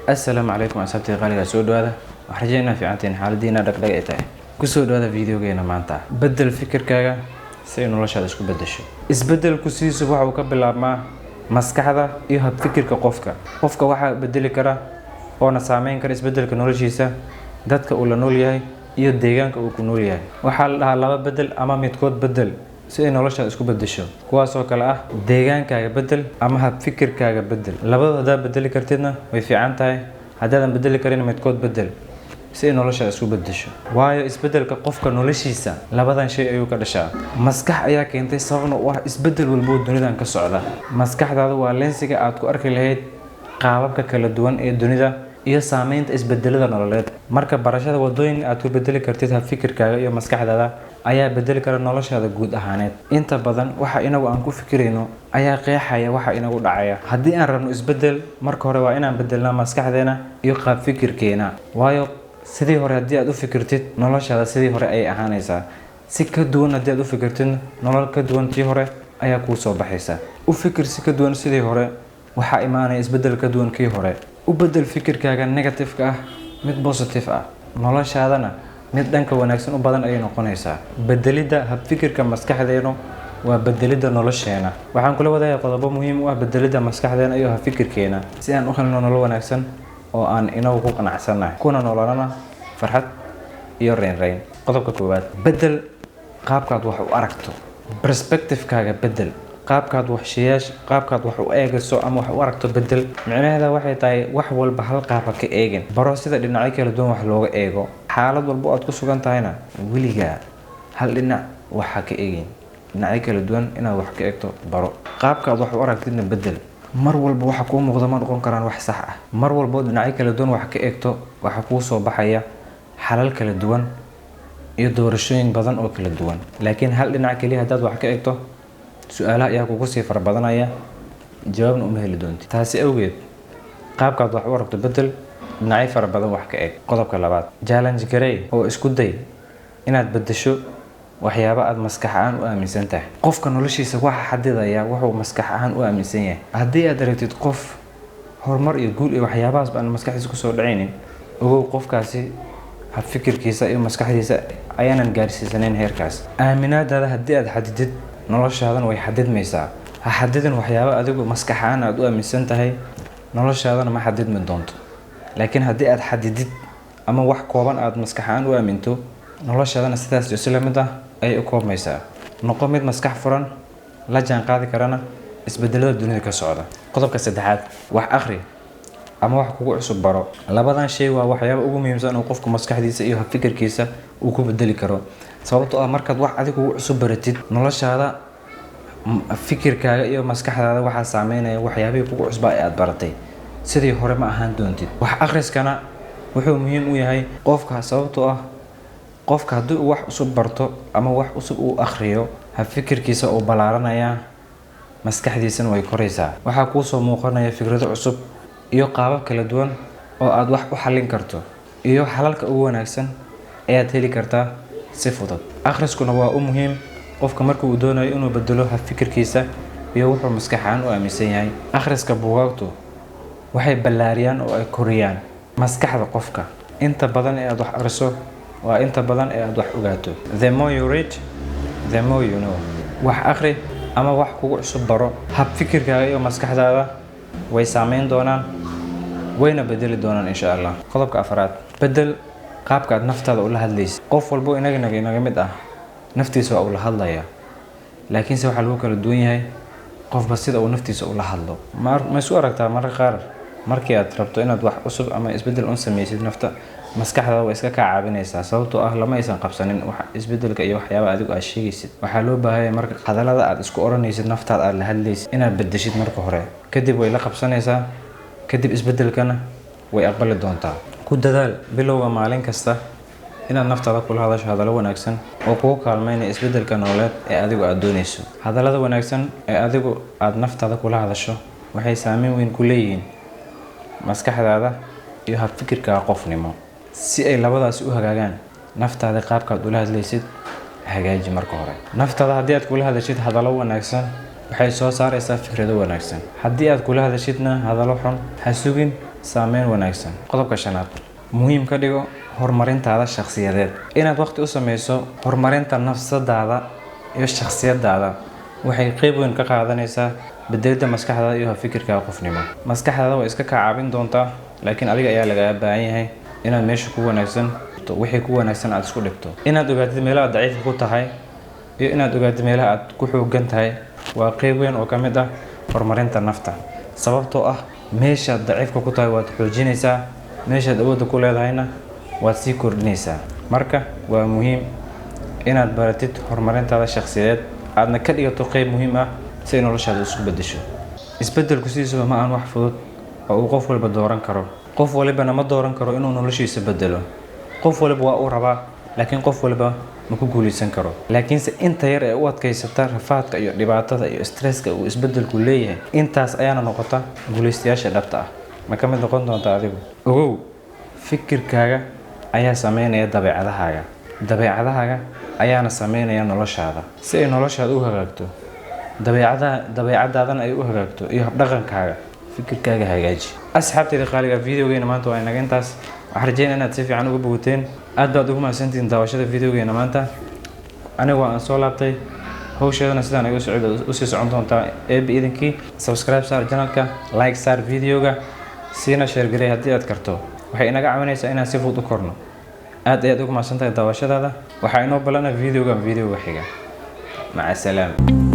السلام عليكم أصحابتي غالية سود هذا وحرجينا في عانتين حالدينا دقدقة تاعي كسود هذا فيديو جينا مانتا بدل فكر كاجا سينو لا شادش كبدش isbedel ku siiso waxa uu ka bilaabmaa maskaxda iyo hab fikirka qofka waxa bedeli kara oo na saameyn kara isbedelka noloshiisa dadka uu la nool yahay iyo deegaanka uu ku nool yahay waxa la dhahaa laba bedel ama midkood bedel si ay nolosha isku bedesho kuwaas oo kala ah deegaankaaga bedel ama hab fikirkaaga bedel labadooda bedeli kartidna way fiican tahay haddaadan bedeli karin midkood bedel si ay nolosha isku bedesho waayo isbedelka qofka noloshiisa labadan shay ayuu ka dhashaa maskax ayaa keentay sababna wax isbedel walba dunidan ka socda maskaxdaada waa lensiga aad ku arki lahayd qaababka kala duwan ee dunida iyo saameynta isbedelada nololeed marka barashada wadooyin aad ku bedeli kartid hab fikirkaaga iyo maskaxdaada ayaa bedeli kara noloshaada guud ahaaneed inta badan waxa inagu aan ku fikirayno ayaa qeexaya waxa inagu dhacaya haddii aan rabno isbedel marka hore waa inaan bedelnaa maskaxdeena iyo qaab fikirkeena waayo sidii hore haddii aad u fikirtid noloshaada sidii hore ay ahaanaysaa si ka duwan haddii aad u fikirtid nolol ka duwan tii hore ayaa kuu soo baxaysa u fikir si ka duwan sidii hore waxaa imaanaya isbedel ka duwan kii hore u bedel fikirkaaga negative ah mid positive ah noloshaadana mid dhanka wanaagsan u badan ayay noqonaysaa bedelida hab fikirka maskaxdeena waa bedelida nolosheena waxaan kula wadayaa qodobo muhiim u ah bedelida maskaxdeena iyo hab fikirkeena si aan u helno nolol wanaagsan oo aan inagu ku qanacsanahay kuna noolana farxad iyo reyn qodobka koowaad bedel qaabkaad wax u aragto perspective-kaaga bedel qaabkaad wax u eegayso ama wax u aragto bedel micnaheeda waxay tahay wax walba hal qaab ka eegin baro sida dhinacyo kala duwan wax looga eego xaalad walba aad ku sugan tahayna weligaa hal dhinac wax ka eegin dhinacyo kala duwan inaad wax ka eegto baro qaabkaad wax u aragtidna bedel mar walba waxa kuu muuqda ma noqon karaan wax sax ah mar walba dhinacyo kala duwan wax ka eegto waxa kuu soo baxaya xalal kala duwan iyo doorashooyin badan oo kala duwan laakiin hal dhinac kaliya haddaad wax ka eegto su'aalaha ayaa kugu sii farabadanaya jawaabna uma heli doonti taasi awgeed qaabkaad wax u aragto bedel dhinacyo fara badan wax ka eeg qodobka labaad challenge garey oo isku day inaad bedesho waxyaabo aad maskax ahaan u aaminsan tahay qofka noloshiisa waxa xadidaya wuxuu maskax ahaan u aaminsan yahay haddii aad aragtid qof horumar iyo guul iyo waxyaabahaas baan maskaxdiisa ku soo dhacaynin ogow qofkaasi hab fikirkiisa iyo maskaxdiisa ayaanan gaarsiisanayn heerkaas aaminaadaada haddii aad xadidid noloshaadana way xadidmaysaa ha xadidin waxyaabo adigu maskax ahaan aad u aaminsan tahay noloshaadana ma xadidmi doonto laakiin haddii aad xadidid ama wax kooban aad maskax ahaan u aaminto noloshaadana sidaas isla mid ah ay u koobmaysaa noqo mid maskax furan la jaan qaadi karana isbedelada dunida ka socda qodobka saddexaad wax akhri ama wax kugu cusub baro labadan shay waa waxyaabo ugu muhiimsan oo qofku maskaxdiisa iyo fikirkiisa uu ku bedeli karo sababtoo ah markaad wax adigu ugu cusub baratid noloshaada fikirkaaga iyo maskaxdaada waxa saameynaya waxyaabihii kugu cusbaa ee aad baratay sidii hore ma ahaan doontid wax akhriskana wuxuu muhiim u yahay qofka sababtoo ah qofka haddii uu wax cusub barto ama wax cusub uu akhriyo hab fikirkiisa uu balaaranaya maskaxdiisana way koraysaa waxaa kuu soo muuqanaya fikrado cusub iyo qaabab kala duwan oo aad wax u xallin karto iyo xalalka ugu wanaagsan ayaad heli kartaa si fudud akhriskuna waa u muhiim qofka marka uu doonayo inuu bedelo hab fikirkiisa iyo wuxuu maskax ahaan u aaminsan yahay akhriska buugaagtu waxay ballaariyaan oo ay koriyaan maskaxda qofka inta badan ee aad wax akhriso waa inta badan ee aad wax ogaato the more you read the more you know wax akhri ama wax kugu cusub baro hab fikirkaaga iyo maskaxdaada way saameyn doonaan wayna bedeli doonaan insha Allah qodobka afraad bedel qaabka aad naftaada ula hadlaysid qof walba inaga mid ah naftiisa waa ula hadlaya laakiin se waxa lagu kala duwan yahay qofba sida uu naftiisa ula hadlo ma isu aragtaa mararka qaar markii aad rabto inaad wax cusub ama isbedel u samaysid nafta maskaxdaada way iska ka caawinaysaa sababtoo ah lama aysan qabsanin wax isbedelka iyo waxyaabo adigu aad sheegaysid waxaa loo baahanyahay marka hadallada aad isku oranaysid naftaada aad la hadlaysid inaad bedeshid marka hore kadib way la qabsanaysaa kadib isbedelkana way aqbali doontaa ku dadaal bilowga maalin kasta inaad naftaada kula hadasho hadallo wanaagsan oo kugu kaalmeynaya isbedelka nololeed ee adigu aad doonayso hadallada wanaagsan ee adigu aad naftaada kula hadasho waxay saameyn weyn ku leeyihiin maskaxdaada iyo hab fikirkaaga qofnimo si ay labadaas u hagaagaan naftaada qaabkaad ula hadlaysid hagaaji marka hore naftaada haddii aad kula hadashid hadallo wanaagsan waxay soo saaraysaa fikrado wanaagsan haddii aad kula hadashidna hadallo xun ha sugin saameyn wanaagsan. qodobka shanaad muhiim ka dhigo horumarintaada shakhsiyadeed. inaad waqti u sameyso horumarinta nafsadaada iyo shakhsiyadaada waxay qayb weyn ka qaadanaysaa bedelida maskaxdaada iyo fikirkaaga qofnimo. maskaxdaada way iska ka caawin doontaa, laakiin adiga ayaa laga baahan yahay inaad meesha ku wanaagsan wixii ku wanaagsan aad isku dhigto. inaad ogaatid meelaha daciif ku tahay iyo inaad ogaatid meelaha aad ku xoogan tahay waa qayb weyn oo ka mid ah horumarinta nafta. sababtoo ah meesha daciifka ku tahay waad xoojinaysaa, meesha awoodda ku leedahayna waad sii kordhinaysaa. marka waa muhiim inaad baratid horumarintaada shakhsiyadeed aadna ka dhigato qayb muhiim ah si noloshaada isku bedesho. isbedelku sidiisaba ma aan wax fudud oo uu qof walba dooran karo. qof walibana ma dooran karo inuu noloshiisa bedelo. qof waliba waa uu rabaa, laakiin qof waliba ma ku guuleysan karo. laakiinse inta yar ee u adkaysata rafaadka iyo dhibaatada iyo stresska uu isbedelku leeyahay, intaas ayaana noqota guuleystayaasha dhabta ah. ma ka mid noqon doonta adigu? ogow, fikirkaaga ayaa sameynaya dabeecadahaaga. dabeecadahaaga ayaana sameynaya noloshaada. si ay noloshaada u hagaagto, dabeecadaadana ay u hagaagto iyo habdhaqankaaga, fikirkaaga hagaaji. asxaabtayda qaaliga, videogeena maanta waa inaga intaas. waxaan rajeynayaa inaad si fiican uga bogateen. aad baad ugu mahadsantihiin daawashada videogeena maanta. anigu waan soo laabtay, hawsheedana sidaan igu usii socon doontaa. idinkii subscribe saar channelka, like saar videoga, siina share gareey haddii aad karto. waxay inaga caawinaysaa inaan si fudud u korno. aad ayaad ugu mahadsantahay daawashadaada. waxaa inoo balana videoga xiga. maca salaam.